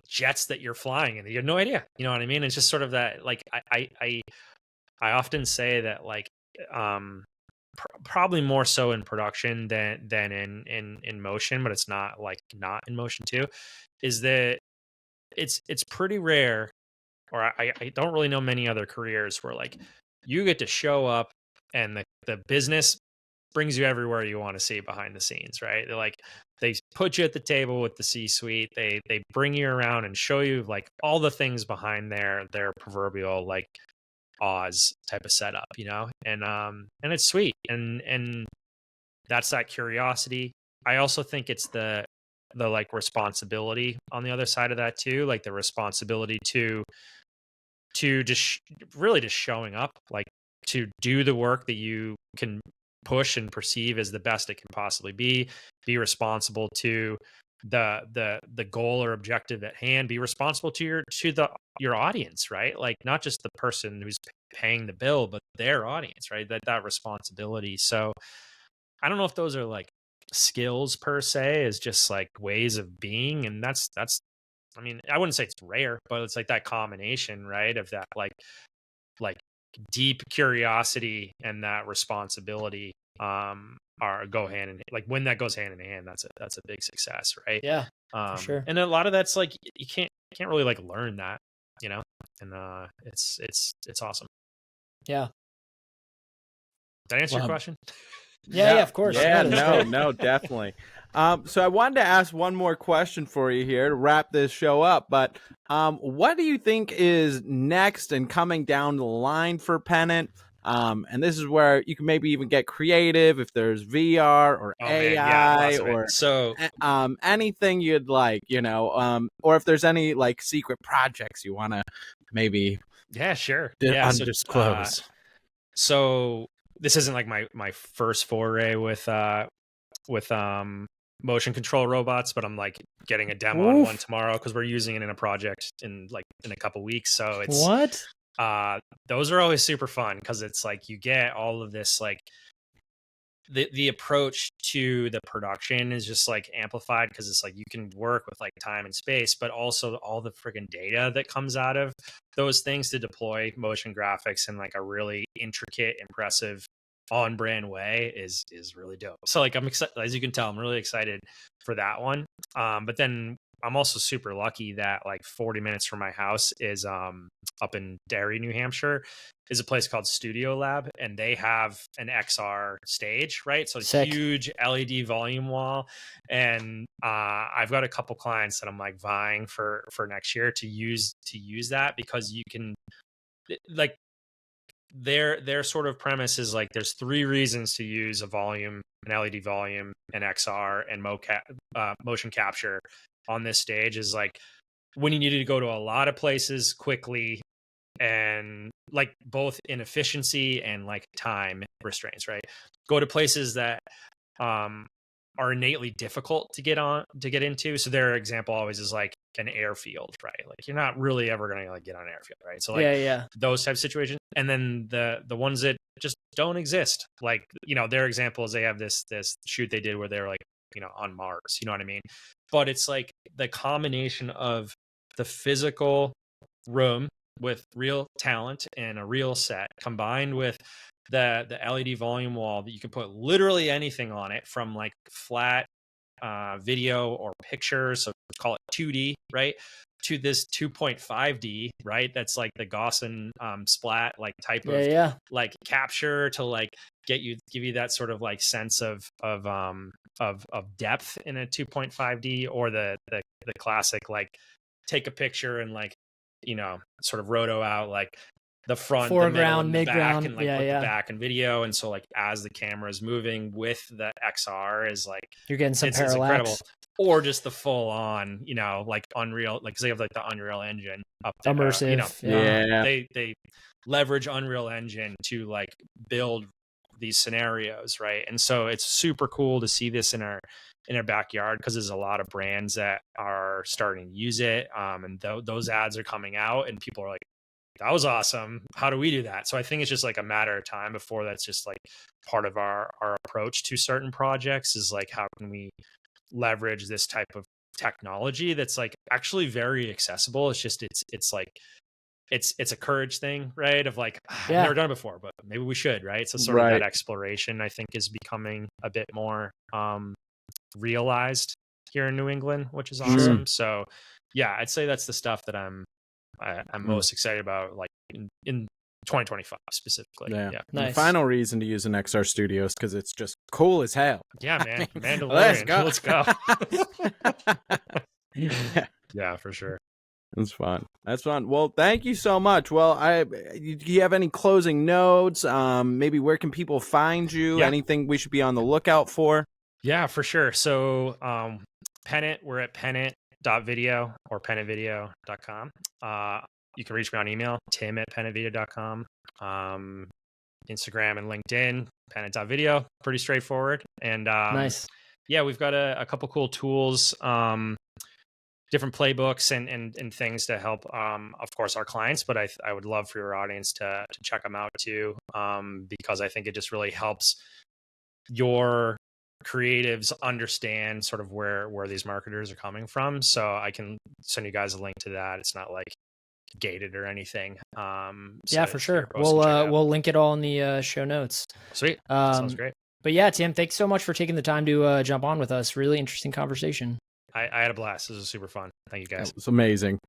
jets that you're flying and you have no idea. You know what I mean? It's just sort of that, like, I often say that, like, probably more so in production than in motion, but it's not like not in motion too, is that it's pretty rare, or I don't really know many other careers where, like, you get to show up and the business brings you everywhere you want to see behind the scenes, right? They're like, they put you at the table with the C-suite. They bring you around and show you, like, all the things behind their proverbial, like, Oz type of setup, you know? And it's sweet. And that's that curiosity. I also think it's the like responsibility on the other side of that too, like the responsibility to just really just showing up, like, to do the work that you can push and perceive as the best it can possibly be responsible to the goal or objective at hand, be responsible to your audience, right? Like, not just the person who's paying the bill, but their audience, right? That responsibility. So I don't know if those are like skills per se, is just like ways of being. And that's I mean, I wouldn't say it's rare, but it's like that combination, right, of that like deep curiosity and that responsibility are go hand in, like, when that goes hand in hand, that's a big success, right? Yeah, for sure. And a lot of that's like, you can't really like learn that, you know. And it's awesome. Yeah. Did I answer your question? Yeah, of course. Yeah, No, no, definitely. So I wanted to ask one more question for you here to wrap this show up. But what do you think is next and coming down the line for Pennant? And this is where you can maybe even get creative, if there's VR or AI or so anything you'd like, you know, or if there's any like secret projects you want to maybe sure undisclose. So this isn't like my first foray with motion control robots, but I'm like getting a demo on one tomorrow because we're using it in a project in a couple weeks. So it's those are always super fun because it's like you get all of this, like, the approach to the production is just like amplified because it's like you can work with like time and space, but also all the freaking data that comes out of those things to deploy motion graphics in like a really intricate, impressive, on brand way is really dope. So like, I'm excited, as you can tell, I'm really excited for that one. But then I'm also super lucky that like 40 minutes from my house is up in Derry, New Hampshire, is a place called Studio Lab, and they have an XR stage, right? So it's a huge LED volume wall, and I've got a couple clients that I'm like vying for next year to use that, because you can, like, their sort of premise is like there's 3 reasons to use a volume, an LED volume, an XR, and motion capture on this stage, is like when you needed to go to a lot of places quickly, and like both in efficiency and like time restraints, right? Go to places that are innately difficult to get into. So their example always is like an airfield, right? Like you're not really ever going to like get on an airfield, right? So like those type of situations. And then the ones that just don't exist, like, you know, their example is they have this shoot they did where they're like, you know, on Mars, you know what I mean? But it's like the combination of the physical room with real talent and a real set, combined with the LED volume wall that you can put literally anything on it, from like flat video or pictures, so call it 2D, right, to this 2.5D, right? That's like the Gaussian splat like type of like capture to like give you that sort of like sense of depth in a 2.5D, or the classic like take a picture and like, you know, sort of roto out like the front, foreground, the middle, and the back, midground, and like put the back and video. And so like as the camera is moving with the XR is like, you're getting some parallax. It's incredible. Or just the full on, you know, like Unreal, like, 'cause they have like the Unreal Engine up there, immersive, you know, they leverage Unreal Engine to like build these scenarios, right? And so it's super cool to see this in our backyard, because there's a lot of brands that are starting to use it, and those ads are coming out, and people are like, that was awesome, how do we do that? So I think it's just like a matter of time before that's just like part of our approach to certain projects, is like, how can we leverage this type of technology that's like actually very accessible. It's just it's like it's a courage thing, right? Of like, I've never done it before, but maybe we should, right? So sort of that exploration, I think, is becoming a bit more realized here in New England, which is awesome. So yeah, I'd say that's the stuff that I'm most excited about, like in 2025 specifically. Yeah. Nice. The final reason to use an XR Studio is because it's just cool as hell. Yeah, man. Mandalorian. Let's go. Yeah, for sure. That's fun. That's fun. Well, thank you so much. Well, do you have any closing notes? Maybe where can people find you? Yeah. Anything we should be on the lookout for? Yeah, for sure. So Pennant, we're at pennant.video or pennantvideo.com. You can reach me on email, tim@pennantvideo.com. Instagram and LinkedIn, pennant.video. Pretty straightforward. And nice. Yeah, we've got a couple cool tools, different playbooks and things to help, of course, our clients. But I would love for your audience to check them out too, because I think it just really helps your creatives understand sort of where these marketers are coming from. So I can send you guys a link to that. It's not like gated or anything. Yeah, for sure. We'll link it all in the show notes. Sweet. Sounds great. But yeah, Tim, thanks so much for taking the time to jump on with us. Really interesting conversation. I had a blast. This was super fun. Thank you guys. It was amazing.